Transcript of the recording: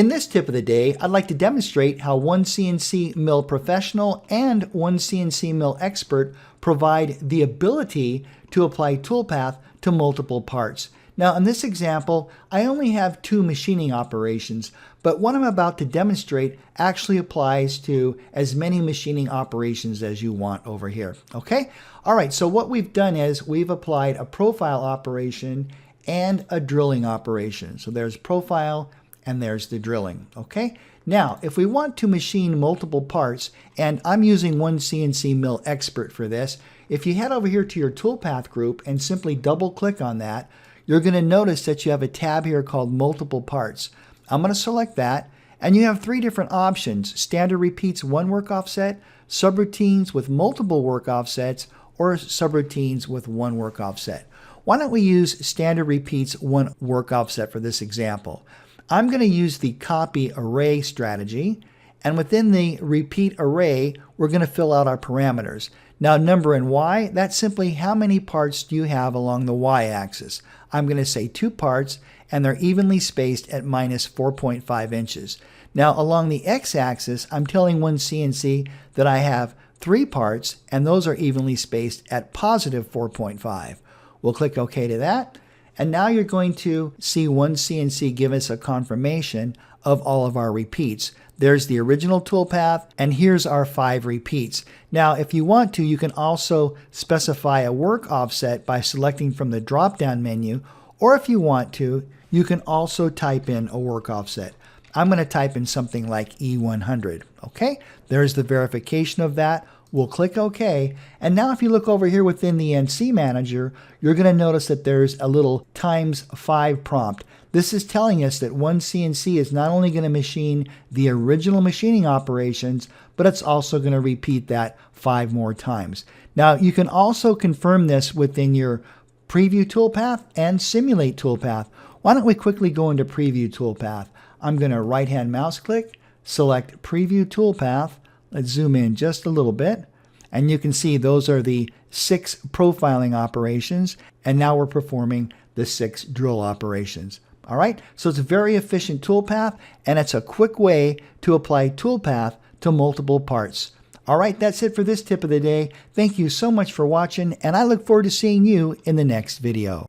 In this tip of the day, I'd like to demonstrate how OneCNC Mill Professional and OneCNC Mill Expert provide the ability to apply toolpath to multiple parts. Now in this example, I only have 2 machining operations, but what I'm about to demonstrate actually applies to as many machining operations as you want over here. Okay? Alright, so what we've done is we've applied a profile operation and a drilling operation. So there's profile and there's the drilling. Okay? Now, if we want to machine multiple parts, and I'm using OneCNC Mill Expert for this, if you head over here to your toolpath group and simply double click on that, you're going to notice that you have a tab here called Multiple Parts. I'm going to select that, and you have 3 different options: standard repeats 1 work offset, subroutines with multiple work offsets, or subroutines with 1 work offset. Why don't we use standard repeats 1 work offset for this example? I'm going to use the copy array strategy, and within the repeat array, we're going to fill out our parameters. Now, number and Y, that's simply how many parts do you have along the Y-axis. I'm going to say 2 parts, and they're evenly spaced at minus 4.5 inches. Now, along the X-axis, I'm telling OneCNC that I have 3 parts, and those are evenly spaced at positive 4.5. We'll click OK to that. And now you're going to see OneCNC give us a confirmation of all of our repeats. There's the original toolpath, and here's our 5 repeats. Now, if you want to, you can also specify a work offset by selecting from the drop-down menu, or if you want to, you can also type in a work offset. I'm going to type in something like E100. Okay, there's the verification of that. We'll click OK, and now if you look over here within the NC Manager, you're going to notice that there's a little ×5 prompt. This is telling us that OneCNC is not only going to machine the original machining operations, but it's also going to repeat that 5 more times. Now you can also confirm this within your Preview Toolpath and Simulate Toolpath. Why don't we quickly go into Preview Toolpath? I'm going to right-hand mouse click, select Preview Toolpath. Let's zoom in just a little bit, and you can see those are the 6 profiling operations, and now we're performing the 6 drill operations. All right, so it's a very efficient toolpath, and it's a quick way to apply toolpath to multiple parts. All right, that's it for this tip of the day. Thank you so much for watching, and I look forward to seeing you in the next video.